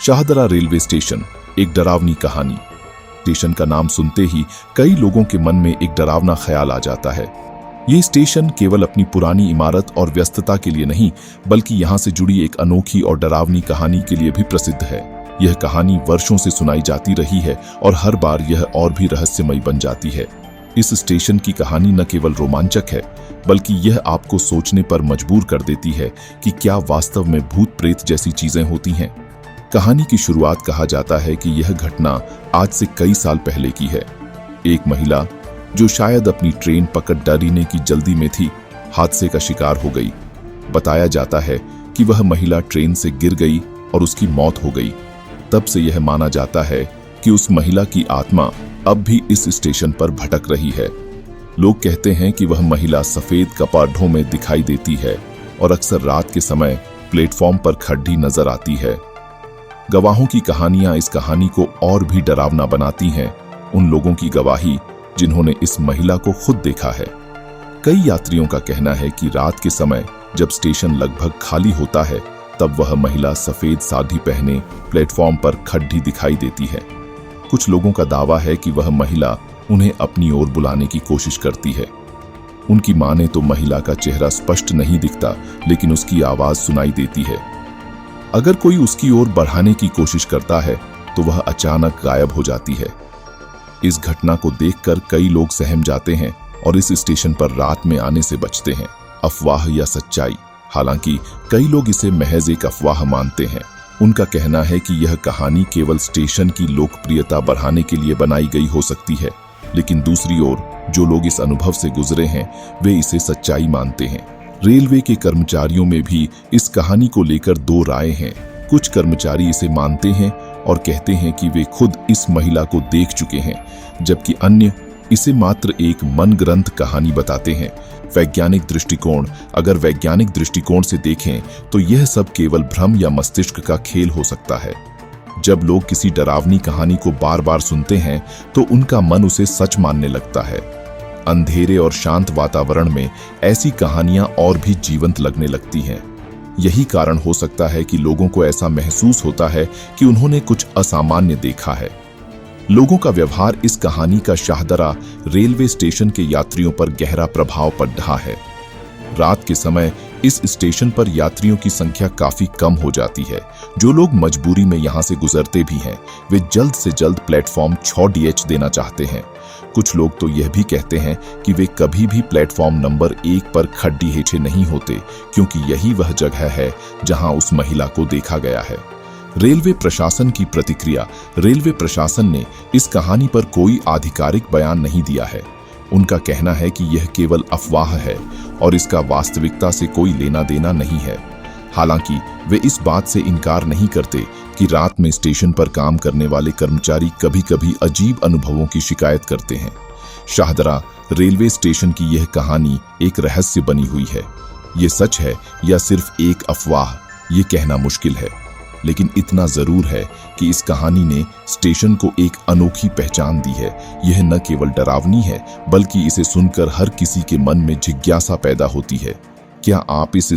Shahdara railway station, एक डरावनी कहानी। स्टेशन का नाम सुनते ही कई लोगों के मन में एक डरावना ख्याल आ जाता है। ये स्टेशन केवल अपनी पुरानी इमारत और व्यस्तता के लिए नहीं, बल्कि यहाँ से जुड़ी एक अनोखी और डरावनी कहानी के लिए भी प्रसिद्ध है। यह कहानी वर्षों से सुनाई जाती रही है और हर बार यह और भी रहस्यमयी बन जाती है। इस स्टेशन की कहानी न केवल रोमांचक है, बल्कि यह आपको सोचने पर मजबूर कर देती है कि क्या वास्तव में भूत प्रेत जैसी चीजें होती हैं। कहानी की शुरुआत कहा जाता है कि यह घटना आज से कई साल पहले की है। एक महिला जो शायद अपनी ट्रेन पकड़ डरने की जल्दी में थी, हादसे का शिकार हो गई। बताया जाता है कि वह महिला ट्रेन से गिर गई और उसकी मौत हो गई। तब से यह माना जाता है कि उस महिला की आत्मा अब भी इस स्टेशन पर भटक रही है। लोग कहते हैं कि वह महिला सफेद कपड़ों में दिखाई देती है और अक्सर रात के समय प्लेटफॉर्म पर खड़ी नजर आती है। गवाहों की कहानियां इस कहानी को और भी डरावना बनाती हैं। उन लोगों की गवाही जिन्होंने इस महिला को खुद देखा है। कई यात्रियों का कहना है कि रात के समय जब स्टेशन लगभग खाली होता है, तब वह महिला सफेद साड़ी पहने प्लेटफॉर्म पर खड़ी दिखाई देती है। कुछ लोगों का दावा है कि वह महिला उन्हें अपनी ओर बुलाने की कोशिश करती है। उनकी माने तो महिला का चेहरा स्पष्ट नहीं दिखता, लेकिन उसकी आवाज सुनाई देती है। अगर कोई उसकी ओर बढ़ाने की कोशिश करता है तो वह अचानक गायब हो जाती है। इस घटना को देखकर कई लोग सहम जाते हैं और इस स्टेशन पर रात में आने से बचते हैं। अफवाह या सच्चाई? हालांकि कई लोग इसे महज एक अफवाह मानते हैं। उनका कहना है कि यह कहानी केवल स्टेशन की लोकप्रियता बढ़ाने के लिए बनाई गई हो सकती है, लेकिन दूसरी ओर जो लोग इस अनुभव से गुजरे हैं वे इसे सच्चाई मानते हैं। रेलवे के कर्मचारियों में भी इस कहानी को लेकर दो राय हैं। कुछ कर्मचारी इसे मानते हैं और कहते हैं कि वे खुद इस महिला को देख चुके हैं, जबकि अन्य इसे मात्र एक मनगढ़ंत कहानी बताते हैं। अगर वैज्ञानिक दृष्टिकोण से देखें तो यह सब केवल भ्रम या मस्तिष्क का खेल हो सकता है। जब लोग किसी डरावनी कहानी को बार बार सुनते हैं तो उनका मन उसे सच मानने लगता है। अंधेरे और शांत वातावरण में ऐसी कहानियां और भी जीवंत लगने लगती हैं। यही कारण हो सकता है कि लोगों को ऐसा महसूस होता है कि उन्होंने कुछ असामान्य देखा है। लोगों का व्यवहार इस कहानी का शाहदरा रेलवे स्टेशन के यात्रियों पर गहरा प्रभाव पड़ रहा है। रात के समय इस स्टेशन पर यात्रियों की संख्या काफी कम हो जाती है। जो लोग मजबूरी में यहां से गुजरते भी हैं, वे जल्द से जल्द प्लेटफॉर्म 6DH देना चाहते हैं। कुछ लोग तो यह भी कहते हैं कि वे कभी भी प्लेटफॉर्म नंबर 1 पर खड्डी हेठे नहीं होते, क्योंकि यही वह जगह है जहां उस महिला को देखा गया है। रेलवे प्रशासन की प्रतिक्रिया? रेलवे प्रशासन ने इस कहानी पर कोई आधिकारिक बयान नहीं दिया है। उनका कहना है कि यह केवल अफवाह है और इसका वास्तविकता से कोई लेना देना नहीं है। हालांकि वे इस बात से इनकार नहीं करते कि रात में स्टेशन पर काम करने वाले कर्मचारी कभी-कभी अजीब अनुभवों की शिकायत करते हैं। शाहदरा रेलवे स्टेशन की यह कहानी एक रहस्य बनी हुई है। ये सच है या सिर्फ एक अफवाह, ये कहना मुश्किल है, लेकिन इतना जरूर है कि इस कहानी ने स्टेशन को एक अनोखी पहचान दी है। यह न केवल डरावनी है, बल्कि इसे सुनकर हर किसी के मन में जिज्ञासा पैदा होती है। क्या आप इस